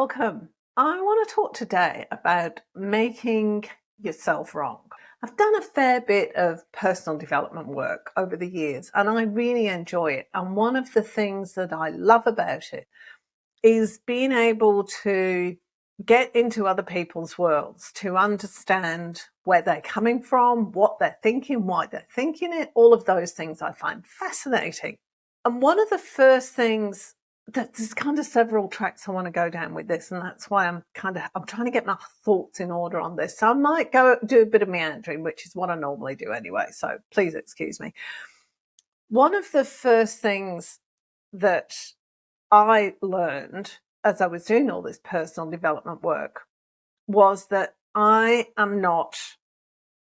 welcome. I want to talk today about making yourself wrong. I've done a fair bit of personal development work over the years and I really enjoy it. And one of the things that I love about it is being able to get into other people's worlds, to understand where they're coming from, what they're thinking, why they're thinking it. All of those things I find fascinating. And one of the first things that there's kind of several tracks I want to go down with this, and that's why I'm trying to get my thoughts in order on this. So I might go do a bit of meandering, which is what I normally do anyway. So please excuse me. One of the first things that I learned as I was doing all this personal development work was that I am not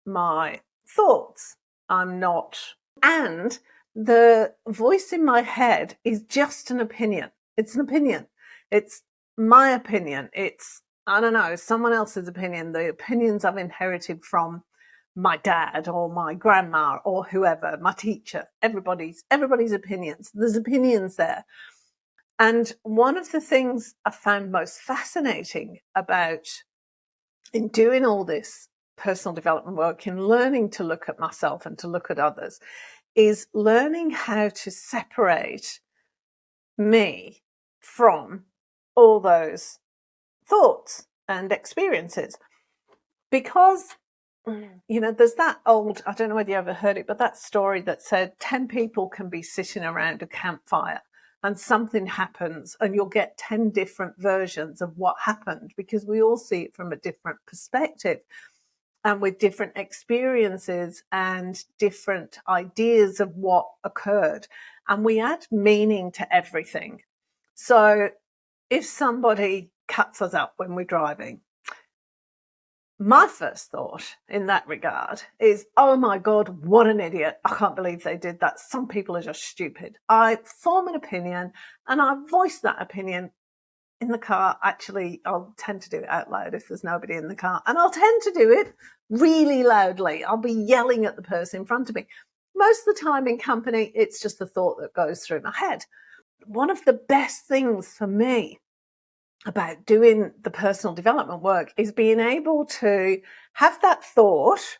my thoughts. I'm not, and the voice in my head is just an opinion. It's an opinion. It's my opinion. It's, I don't know, someone else's opinion, the opinions I've inherited from my dad or my grandma or whoever, my teacher, everybody's opinions. There's opinions there. And one of the things I found most fascinating about in doing all this personal development work, in learning to look at myself and to look at others, is learning how to separate me from all those thoughts and experiences. Because, there's that old, I don't know whether you ever heard it, but that story that said 10 people can be sitting around a campfire and something happens and you'll get 10 different versions of what happened because we all see it from a different perspective and with different experiences and different ideas of what occurred. And we add meaning to everything. So if somebody cuts us up when we're driving, my first thought in that regard is, oh my God, what an idiot. I can't believe they did that. Some people are just stupid. I form an opinion and I voice that opinion in the car. Actually, I'll tend to do it out loud if there's nobody in the car. And I'll tend to do it really loudly. I'll be yelling at the person in front of me. Most of the time in company, it's just the thought that goes through my head. One of the best things for me about doing the personal development work is being able to have that thought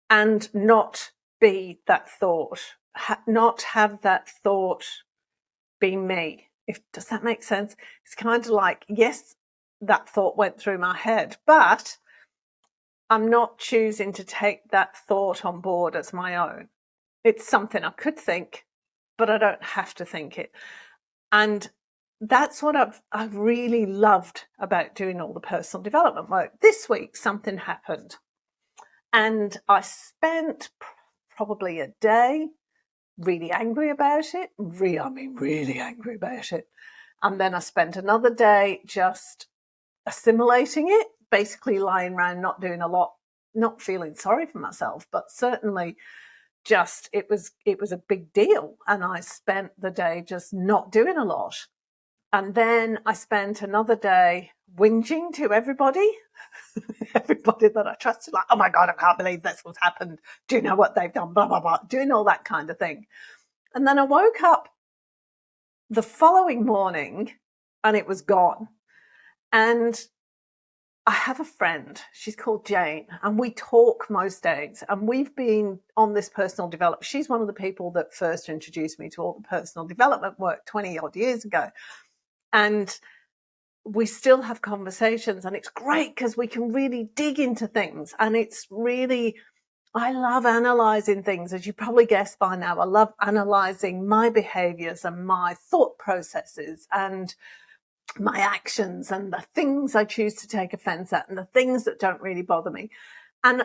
and not be that thought, not have that thought be me. Does that make sense? It's kind of like, yes, that thought went through my head, but I'm not choosing to take that thought on board as my own. It's something I could think, but I don't have to think it. And that's what I've really loved about doing all the personal development work. This week, something happened and I spent probably a day really angry about it. Really angry about it. And then I spent another day just assimilating it, basically lying around, not doing a lot, not feeling sorry for myself, but certainly just, it was a big deal. And I spent the day just not doing a lot. And then I spent another day whinging to everybody, everybody that I trusted, like, oh my God, I can't believe this has happened. Do you know what they've done? Blah, blah, blah, doing all that kind of thing. And then I woke up the following morning and it was gone. And I have a friend, she's called Jane, and we talk most days. And we've been on this personal development. She's one of the people that first introduced me to all the personal development work 20 odd years ago. And we still have conversations and it's great because we can really dig into things. And it's really, I love analysing things, as you probably guessed by now. I love analysing my behaviours and my thought processes and my actions and the things I choose to take offence at and the things that don't really bother me. And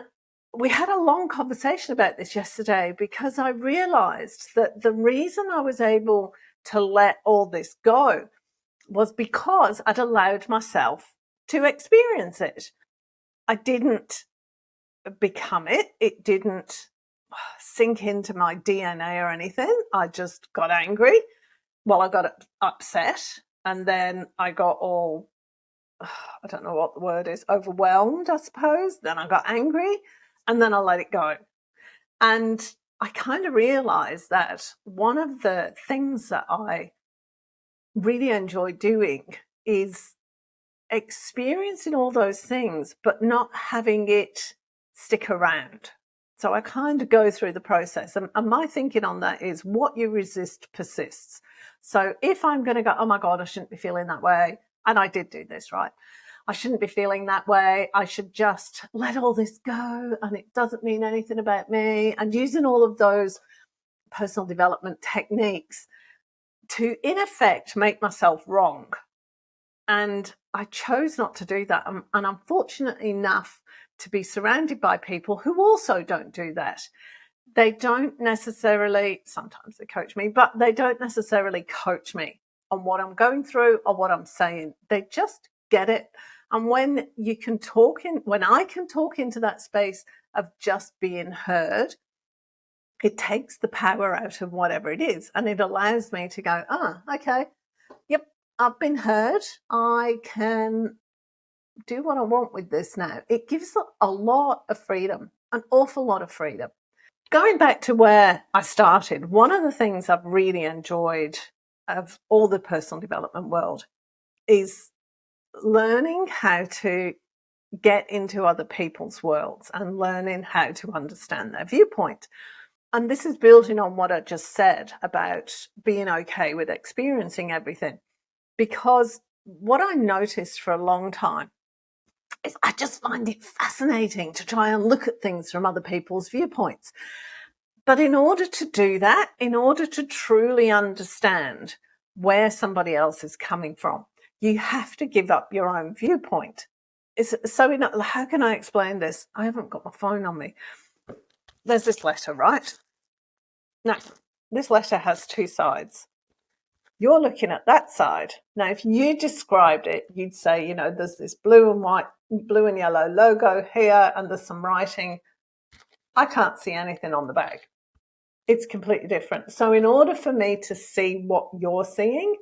we had a long conversation about this yesterday because I realised that the reason I was able to let all this go was because I'd allowed myself to experience it. I didn't become it. It didn't sink into my DNA or anything. I just got angry. Well, I got upset and then I got all, I don't know what the word is, overwhelmed, I suppose. Then I got angry and then I let it go. And I kind of realized that one of the things that I really enjoy doing is experiencing all those things, but not having it stick around. So I kind of go through the process. And my thinking on that is what you resist persists. So if I'm going to go, oh my God, I shouldn't be feeling that way. And I did do this, right? I shouldn't be feeling that way. I should just let all this go. And it doesn't mean anything about me. And using all of those personal development techniques to, in effect, make myself wrong. And I chose not to do that. And I'm fortunate enough to be surrounded by people who also don't do that. They don't necessarily, sometimes they coach me, but they don't necessarily coach me on what I'm going through or what I'm saying. They just get it. And when I can talk into that space of just being heard, it takes the power out of whatever it is. And it allows me to go, okay, yep, I've been heard. I can do what I want with this now. It gives a lot of freedom, an awful lot of freedom. Going back to where I started, one of the things I've really enjoyed of all the personal development world is learning how to get into other people's worlds and learning how to understand their viewpoint. And this is building on what I just said about being okay with experiencing everything. Because what I noticed for a long time is I just find it fascinating to try and look at things from other people's viewpoints. But in order to do that, in order to truly understand where somebody else is coming from, you have to give up your own viewpoint. How can I explain this? I haven't got my phone on me. There's this letter, right? Now, this letter has two sides. You're looking at that side. Now, if you described it, you'd say, there's this blue and yellow logo here, and there's some writing. I can't see anything on the bag. It's completely different. So in order for me to see what you're seeing,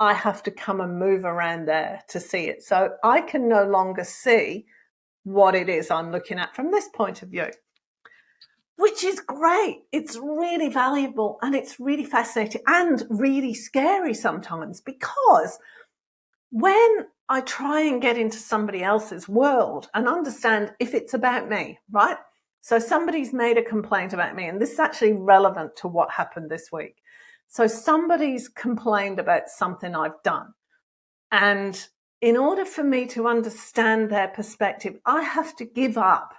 I have to come and move around there to see it. So I can no longer see what it is I'm looking at from this point of view, which is great. It's really valuable and it's really fascinating and really scary sometimes, because when I try and get into somebody else's world and understand if it's about me, right? So somebody's made a complaint about me, and this is actually relevant to what happened this week. So somebody's complained about something I've done. And in order for me to understand their perspective, I have to give up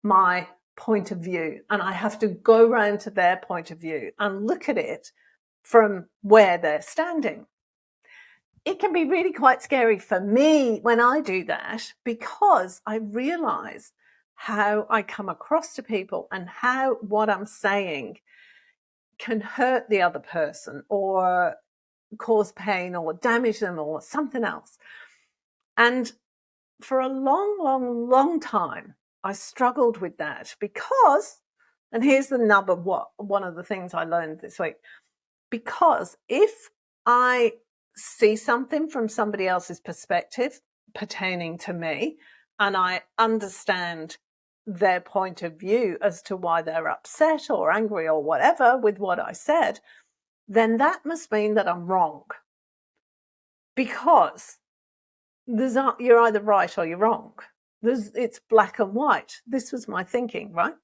my point of view and I have to go round to their point of view and look at it from where they're standing. It can be really quite scary for me when I do that, because I realize how I come across to people and how what I'm saying can hurt the other person or cause pain or damage them or something else. And for a long, long, long time, I struggled with that because, and here's the nub of one of the things I learned this week, because if I see something from somebody else's perspective pertaining to me and I understand their point of view as to why they're upset or angry or whatever with what I said, then that must mean that I'm wrong, because you're either right or you're wrong. It's black and white. This was my thinking, right?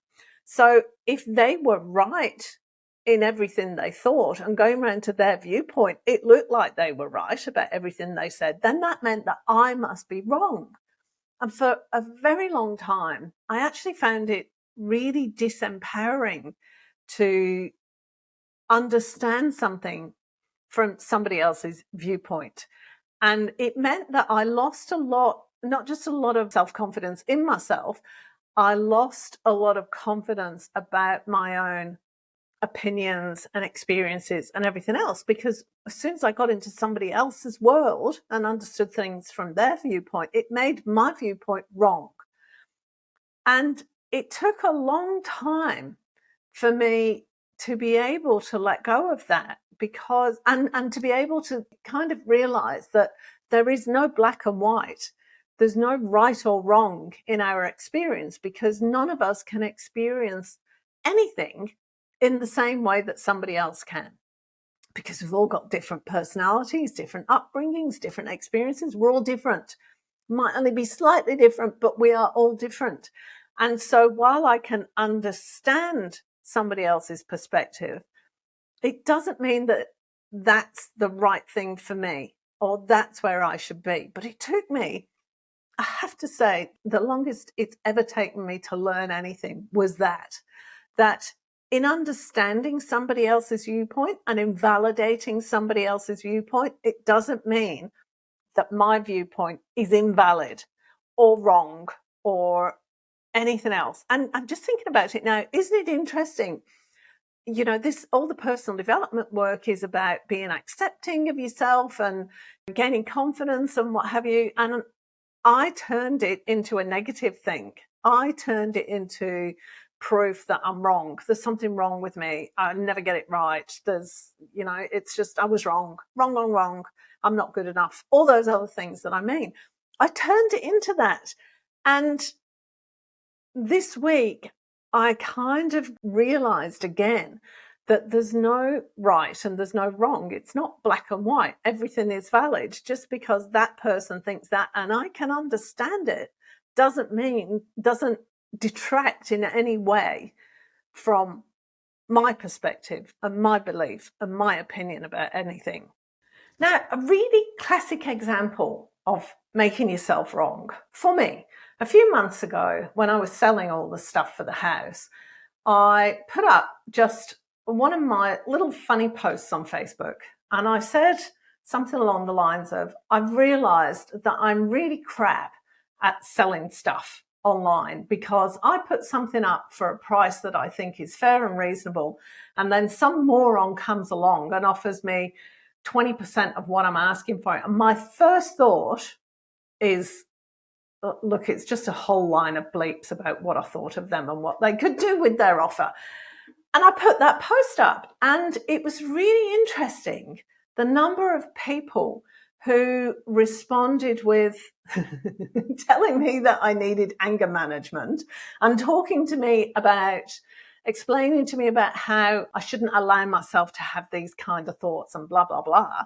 So if they were right in everything they thought and going around to their viewpoint, it looked like they were right about everything they said, then that meant that I must be wrong. And for a very long time, I actually found it really disempowering to understand something from somebody else's viewpoint. And it meant that I lost a lot, not just a lot of self-confidence in myself, I lost a lot of confidence about my own opinions and experiences and everything else, because as soon as I got into somebody else's world and understood things from their viewpoint, it made my viewpoint wrong. And it took a long time for me to be able to let go of that, because and to be able to kind of realize that there is no black and white. There's no right or wrong in our experience, because none of us can experience anything in the same way that somebody else can, because we've all got different personalities, different upbringings, different experiences. We're all different. might only be slightly different, but we are all different. And so while I can understand somebody else's perspective, it doesn't mean that that's the right thing for me or that's where I should be. But it took me, I have to say, the longest it's ever taken me to learn anything was that in understanding somebody else's viewpoint and invalidating somebody else's viewpoint, it doesn't mean that my viewpoint is invalid or wrong or anything else. And I'm just thinking about it now. Isn't it interesting? You know, all the personal development work is about being accepting of yourself and gaining confidence and what have you. And I turned it into a negative thing. I turned it into proof that I'm wrong. There's something wrong with me. I never get it right. It's just, I was wrong. Wrong. I'm not good enough. All those other things that I mean. I turned it into that. And this week, I kind of realized again that there's no right and there's no wrong. It's not black and white. Everything is valid. Just because that person thinks that and I can understand it doesn't detract in any way from my perspective and my belief and my opinion about anything. Now, a really classic example of making yourself wrong for me, a few months ago when I was selling all the stuff for the house, I put up just one of my little funny posts on Facebook, and I said something along the lines of, I've realized that I'm really crap at selling stuff online because I put something up for a price that I think is fair and reasonable, and then some moron comes along and offers me 20% of what I'm asking for. And my first thought is, look, it's just a whole line of bleeps about what I thought of them and what they could do with their offer. And I put that post up, and it was really interesting, the number of people who responded with telling me that I needed anger management and explaining to me about how I shouldn't allow myself to have these kind of thoughts and blah, blah, blah.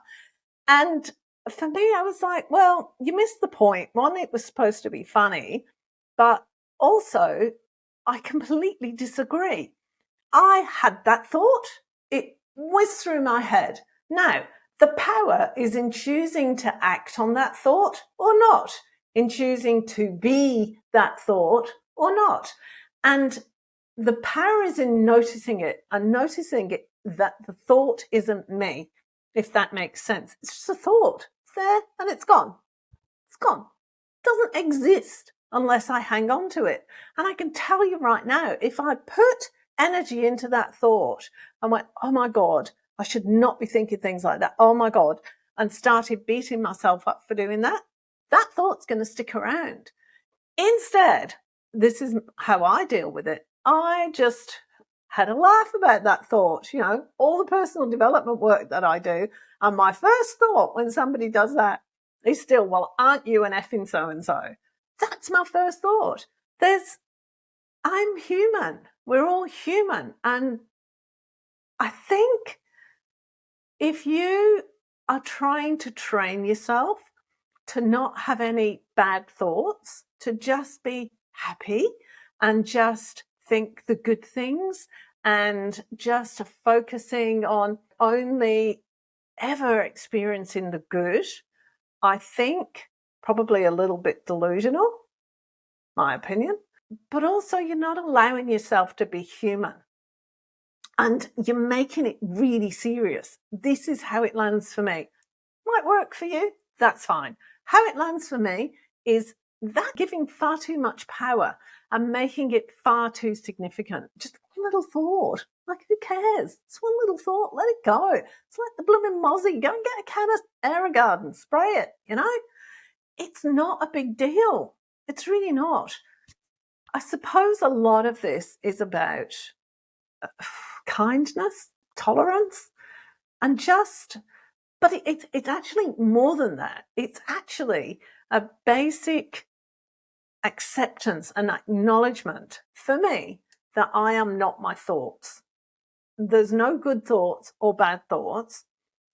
And for me, I was like, well, you missed the point. One, it was supposed to be funny, but also I completely disagree. I had that thought. It whizzed through my head. Now, the power is in choosing to act on that thought or not, in choosing to be that thought or not. And the power is in noticing it and noticing it that the thought isn't me, if that makes sense. It's just a thought. It's there and it's gone. It's gone. It doesn't exist unless I hang on to it. And I can tell you right now, if I put energy into that thought and went, oh my God, I should not be thinking things like that. Oh my God. And started beating myself up for doing that, that thought's going to stick around. Instead, this is how I deal with it. I just had a laugh about that thought, all the personal development work that I do. And my first thought when somebody does that is still, well, aren't you an effing so-and-so? That's my first thought. I'm human. We're all human. And I think if you are trying to train yourself to not have any bad thoughts, to just be happy and just think the good things and just focusing on only ever experiencing the good, I think probably a little bit delusional, my opinion, but also you're not allowing yourself to be human. And you're making it really serious. This is how it lands for me. Might work for you, that's fine. How it lands for me is that giving far too much power and making it far too significant. Just one little thought. Like, who cares? It's one little thought. Let it go. It's like the blooming mozzie. Go and get a can of Aeroguard, spray it, It's not a big deal. It's really not. I suppose a lot of this is about kindness, tolerance, and but it's actually more than that. It's actually a basic acceptance and acknowledgement for me that I am not my thoughts. There's no good thoughts or bad thoughts.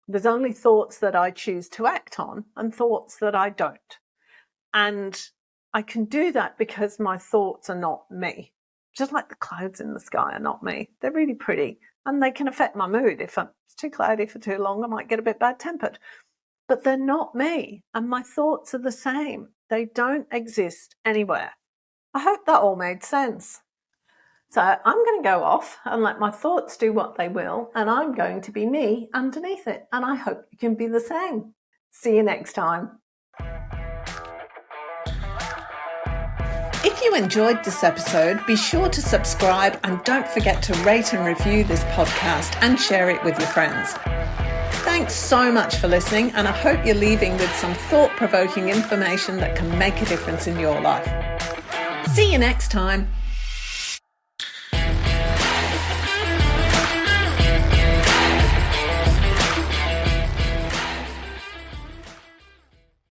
There's only thoughts that I choose to act on and thoughts that I don't. And I can do that because my thoughts are not me. Just like the clouds in the sky are not me. They're really pretty and they can affect my mood. If it's too cloudy for too long, I might get a bit bad-tempered. But they're not me, and my thoughts are the same. They don't exist anywhere. I hope that all made sense. So I'm going to go off and let my thoughts do what they will, and I'm going to be me underneath it, and I hope you can be the same. See you next time. If you enjoyed this episode, be sure to subscribe and don't forget to rate and review this podcast and share it with your friends. Thanks so much for listening, and I hope you're leaving with some thought-provoking information that can make a difference in your life. See you next time.